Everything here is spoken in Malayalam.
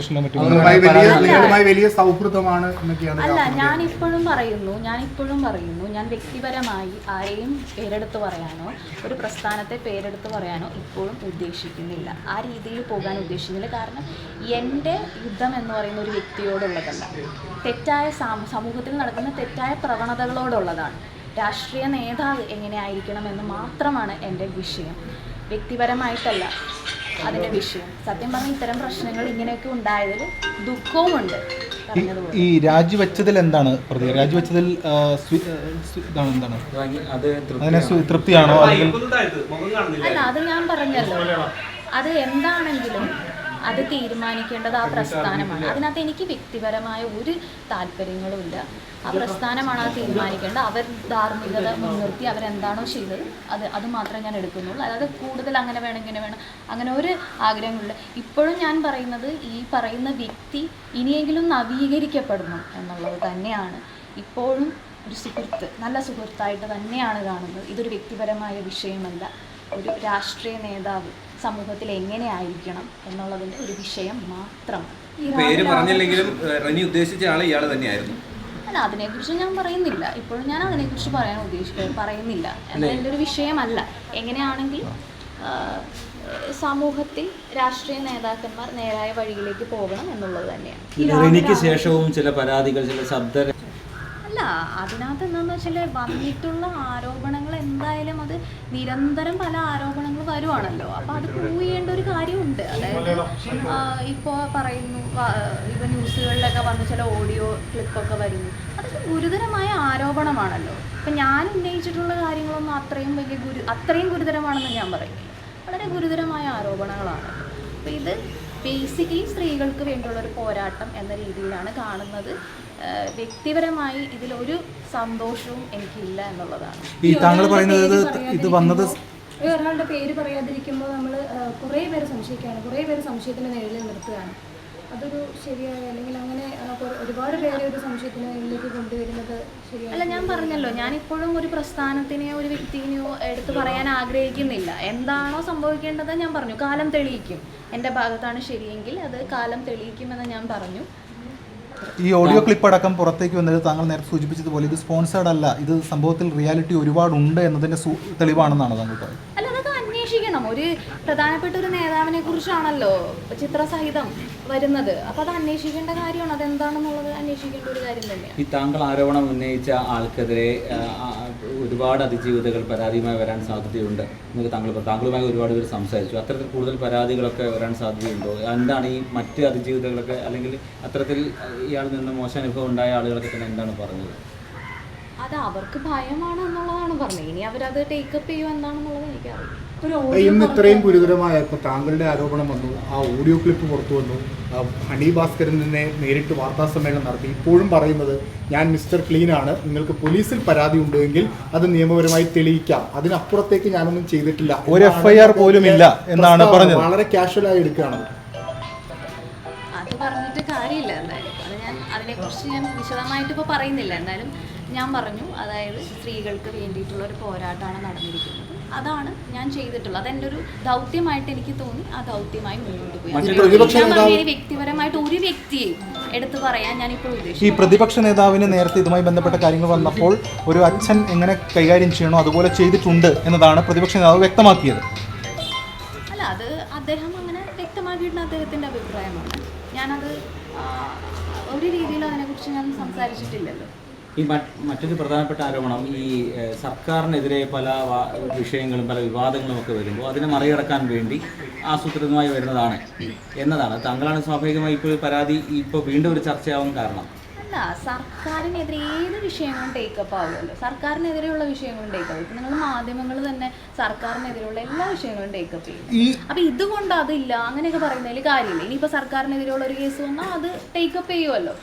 സ്റ്റേഷനിലും മറ്റും വലിയ സൗഹൃദമാണ് എന്നൊക്കെയാണ്. അല്ല, ഞാൻ ഇപ്പോഴും പറയുന്നു, ഞാൻ വ്യക്തിപരമായി ആരെയും പേരെടുത്ത് പറയാനോ ഒരു പ്രസ്ഥാനത്തെ പേരെടുത്ത് പറയാനോ ഇപ്പോഴും ഉദ്ദേശിക്കുന്നില്ല. ആ രീതിയിൽ പോകാൻ ഉദ്ദേശിക്കുന്നില്ല. കാരണം എൻ്റെ യുദ്ധം എന്ന് പറയുന്ന ഒരു വ്യക്തിയോടുള്ളതല്ല, തെറ്റായ സമൂഹത്തിൽ നടക്കുന്ന തെറ്റായ പ്രവണതകളോടുള്ളതാണ്. രാഷ്ട്രീയ നേതാവ് എങ്ങനെയായിരിക്കണമെന്ന് മാത്രമാണ് എൻ്റെ വിഷയം, വ്യക്തിപരമായിട്ടല്ല അതിൻ്റെ വിഷയം. സത്യം പറഞ്ഞാൽ ഇത്തരം പ്രശ്നങ്ങൾ ഇങ്ങനെയൊക്കെ ഉണ്ടായതിൽ ദുഃഖവുമുണ്ട്. ഈ രാജിവെച്ചതിൽ എന്താണ് രാജിവെച്ചതിൽ എന്താണ് അതിനെ തൃപ്തിയാണോ? അല്ല, അത് ഞാൻ പറഞ്ഞല്ലോ, അത് എന്താണെങ്കിലും അത് തീരുമാനിക്കേണ്ടത് ആ പ്രസ്ഥാനമാണ്. അതിനകത്ത് എനിക്ക് വ്യക്തിപരമായ ഒരു താല്പര്യങ്ങളുമില്ല. ആ പ്രസ്ഥാനമാണ് അത് തീരുമാനിക്കേണ്ടത്. അവർ ധാർമ്മികത മുൻനിർത്തി അവരെന്താണോ ചെയ്തത് അത് മാത്രമേ ഞാൻ എടുക്കുന്നുള്ളൂ. അതായത് കൂടുതൽ അങ്ങനെ വേണം ഇങ്ങനെ വേണം അങ്ങനെ ഒരു ആഗ്രഹങ്ങളില്ല. ഇപ്പോഴും ഞാൻ പറയുന്നത് ഈ പറയുന്ന വ്യക്തി ഇനിയെങ്കിലും നവീകരിക്കപ്പെടണം എന്നുള്ളത് തന്നെയാണ്. ഇപ്പോഴും ഒരു സുഹൃത്ത്, നല്ല സുഹൃത്തായിട്ട് തന്നെയാണ് കാണുന്നത്. ഇതൊരു വ്യക്തിപരമായ വിഷയമല്ല. ഒരു രാഷ്ട്രീയ നേതാവ് സമൂഹത്തിൽ എങ്ങനെയായിരിക്കണം എന്നുള്ളതിൻ്റെ ഒരു വിഷയം മാത്രമാണ്. പേര് പറഞ്ഞില്ലെങ്കിലും റെനി ഉദ്ദേശിച്ച ആൾ ഇയാൾ തന്നെയായിരുന്നു. അല്ല, അതിനെക്കുറിച്ച് ഞാൻ പറയുന്നില്ല. ഇപ്പോഴും ഞാൻ അതിനെക്കുറിച്ച് പറയുന്നില്ല. എൻ്റെ ഒരു വിഷയമല്ല. എങ്ങനെയാണെങ്കിൽ സമൂഹത്തിൽ രാഷ്ട്രീയ നേതാക്കന്മാർ നേരായ വഴിയിലേക്ക് പോകണം എന്നുള്ളത് തന്നെയാണ്. റെനിക്ക് ശേഷവും ചില പരാതികൾ, ചില ശബ്ദ അല്ല, അതിനകത്ത് എന്താണെന്ന് വെച്ചാൽ വന്നിട്ടുള്ള ആരോപണങ്ങൾ എന്തായാലും അത് നിരന്തരം പല ആരോപണങ്ങൾ വരുവാണല്ലോ. അപ്പോൾ അത് പ്രൂവ് ചെയ്യേണ്ട ഒരു കാര്യമുണ്ട്. അതായത് ഇപ്പോൾ പറയുന്നു, ഇപ്പോൾ ന്യൂസുകളിലൊക്കെ വന്ന് ചില ഓഡിയോ ക്ലിപ്പൊക്കെ വരുന്നു. അതൊക്കെ ഗുരുതരമായ ആരോപണമാണല്ലോ. ഇപ്പം ഞാൻ ഉന്നയിച്ചിട്ടുള്ള കാര്യങ്ങളൊന്നും അത്രയും ഗുരുതരമാണെന്ന് ഞാൻ പറയുന്നില്ല. വളരെ ഗുരുതരമായ ആരോപണങ്ങളാണ്. അപ്പോൾ ഇത് ബേസിക്കലി സ്ത്രീകൾക്ക് വേണ്ടിയുള്ള ഒരു പോരാട്ടം എന്ന രീതിയിലാണ് കാണുന്നത്. വ്യക്തിപരമായി ഇതിലൊരു സന്തോഷവും എനിക്കില്ല എന്നുള്ളതാണ്. ഈ താങ്കൾ പറയുന്നത് ഇത് വന്നത് ഒരാളുടെ പേര് പറയാതിരിക്കുമ്പോൾ നമ്മൾ കുറേ പേര് സംശയിക്കുകയാണ്, കുറേ പേര് സംശയത്തിൻ്റെ നിഴലിൽ നിർത്തുകയാണ്. അതൊരു ശരിയായ, അല്ലെങ്കിൽ അങ്ങനെ ഒരുപാട് പേരെ ഒരു സംശയത്തിന് നിഴലിലേക്ക് കൊണ്ടുവരുന്നത് ശരിയല്ല. അല്ല, ഞാൻ പറഞ്ഞല്ലോ, ഞാനിപ്പോഴും ഒരു പ്രസ്ഥാനത്തിനെയോ ഒരു വ്യക്തിനെയോ എടുത്ത് പറയാൻ ആഗ്രഹിക്കുന്നില്ല. എന്താണോ സംഭവിക്കേണ്ടത് ഞാൻ പറഞ്ഞു. കാലം തെളിയിക്കും. എൻ്റെ ഭാഗത്താണ് ശരിയെങ്കിൽ അത് കാലം തെളിയിക്കുമെന്ന് ഞാൻ പറഞ്ഞു. ഈ ഓഡിയോ ക്ലിപ്പ് അടക്കം പുറത്തേക്ക് വന്നത് താങ്കൾ നേരത്തെ സൂചിപ്പിച്ചതുപോലെ ഇത് സ്പോൺസേർഡ് അല്ല, ഇത് സംഭവത്തിൽ റിയാലിറ്റി ഒരുപാടുണ്ട് എന്നതിൻ്റെ തെളിവാണെന്നാണ് താങ്കൾ പറയുന്നത്. അല്ല, അതൊക്കെ അന്വേഷിക്കണം. ഒരു പ്രധാനപ്പെട്ട ഒരു നേതാവിനെ കുറിച്ചാണല്ലോ ചിത്രസഹിതം വരുന്നത്. അപ്പോൾ അത് അന്വേഷിക്കേണ്ട കാര്യമാണ്. അതെന്താണെന്നുള്ളത് അന്വേഷിക്കേണ്ട ഒരു കാര്യം തന്നെയാണ്. ഈ താങ്കൾ ആരോപണം ഉന്നയിച്ച ആൾക്കെതിരെ ഒരുപാട് അതിജീവിതകൾ പരാതിയുമായി വരാൻ സാധ്യതയുണ്ട് എന്നൊക്കെ താങ്കളുമായി ഒരുപാട് പേര് സംസാരിച്ചു. അത്തരത്തിൽ കൂടുതൽ പരാതികളൊക്കെ വരാൻ സാധ്യതയുണ്ടോ? എന്താണ് ഈ മറ്റ് അതിജീവിതകളൊക്കെ, അല്ലെങ്കിൽ അത്തരത്തിൽ ഇയാളിൽ നിന്ന് മോശം അനുഭവം ഉണ്ടായ ആളുകളൊക്കെ തന്നെ എന്താണ് പറഞ്ഞത്? അത് അവർക്ക് ഭയമാണ് എന്നുള്ളതാണ് പറഞ്ഞത്. ഇനി അവരത് ടേക്കപ്പ് ചെയ്യുമോ എന്താണെന്നുള്ളത് എനിക്കറിയാം. ഇന്ന് ഇത്രയും ഗുരുതരമായ ഇപ്പോൾ താങ്കളുടെ ആരോപണം വന്നു, ആ ഓഡിയോ ക്ലിപ്പ് പുറത്തു വന്നു, ഹണി ഭാസ്കരൻ തന്നെ നേരിട്ട് വാർത്താ സമ്മേളനം നടത്തി. ഇപ്പോഴും പറയുന്നത് ഞാൻ മിസ്റ്റർ ക്ലീൻ ആണ്, നിങ്ങൾക്ക് പോലീസിൽ പരാതി ഉണ്ടെങ്കിൽ അത് നിയമപരമായി തെളിയിക്കാം, അതിനപ്പുറത്തേക്ക് ഞാനൊന്നും ചെയ്തിട്ടില്ല, ഒരു FIR പോലും ഇല്ല എന്നാണ് പറഞ്ഞത്. വളരെ കാഷ്വലായി എടുക്കുകയാണ്. അത് പറഞ്ഞിട്ട് കാര്യമില്ല. എന്തായാലും അതിനെക്കുറിച്ച് ഞാൻ വിശദമായിട്ട് ഇപ്പോൾ പറയുന്നില്ല. എന്തായാലും ഞാൻ പറഞ്ഞു, അതായത് സ്ത്രീകൾക്ക് വേണ്ടിയിട്ടുള്ള ഒരു പോരാട്ടമാണ് നടന്നിരിക്കുന്നത്. അതാണ് ഞാൻ ചെയ്തിട്ടുള്ളത്. അതെൻ്റെ ഒരു ദൗത്യമായിട്ട് എനിക്ക് തോന്നി. ആ ദൗത്യമായി മുന്നോട്ട് പോയി. വ്യക്തിപരമായിട്ട് ഒരു വ്യക്തിയെ എടുത്തു പറയാൻ ഞാനിപ്പോൾ ഉദ്ദേശിച്ചു. ഈ പ്രതിപക്ഷ നേതാവിന് നേരത്തെ ഇതുമായി ബന്ധപ്പെട്ട കാര്യങ്ങൾ വന്നപ്പോൾ ഒരു അച്ഛൻ എങ്ങനെ കൈകാര്യം ചെയ്യണോ അതുപോലെ ചെയ്തിട്ടുണ്ട് എന്നതാണ് പ്രതിപക്ഷ നേതാവ് വ്യക്തമാക്കിയത്. അല്ല, അത് അദ്ദേഹം അങ്ങനെ വ്യക്തമാക്കിയിട്ടുള്ള അദ്ദേഹത്തിൻ്റെ അഭിപ്രായമാണ്. ഞാനത് ഒരു രീതിയിലും അതിനെക്കുറിച്ച് ഞാൻ സംസാരിച്ചിട്ടില്ലല്ലോ. ഈ മറ്റൊരു പ്രധാനപ്പെട്ട ആരോപണം, ഈ സർക്കാരിനെതിരെ പല വിഷയങ്ങളും പല വിവാദങ്ങളും ഒക്കെ വരുമ്പോൾ അതിനെ മറികടക്കാൻ വേണ്ടി ആസൂത്രിതമായി വരുന്നതാണ് എന്നതാണ്. താങ്കളാണ് സ്വാഭാവികമായി ഇപ്പോൾ പരാതി ഇപ്പോൾ വീണ്ടും ഒരു ചർച്ചയാവാൻ കാരണം. അല്ല, സർക്കാരിനെതിരെ ഏത് വിഷയങ്ങളും ടേക്കപ്പ് ആവുമല്ലോ. സർക്കാരിനെതിരെയുള്ള വിഷയങ്ങളും ടേക്കപ്പ്. ഇപ്പം നിങ്ങൾ മാധ്യമങ്ങൾ തന്നെ സർക്കാരിനെതിരെയുള്ള എല്ലാ വിഷയങ്ങളും ടേക്കപ്പ് ചെയ്യും. അപ്പം ഇതുകൊണ്ട് അതില്ല അങ്ങനെയൊക്കെ പറയുന്നതിൽ കാര്യമില്ല. ഇനിയിപ്പോൾ സർക്കാരിനെതിരെയുള്ള ഒരു കേസ് വന്നാൽ അത് ടേക്കപ്പ് ചെയ്യുമല്ലോ.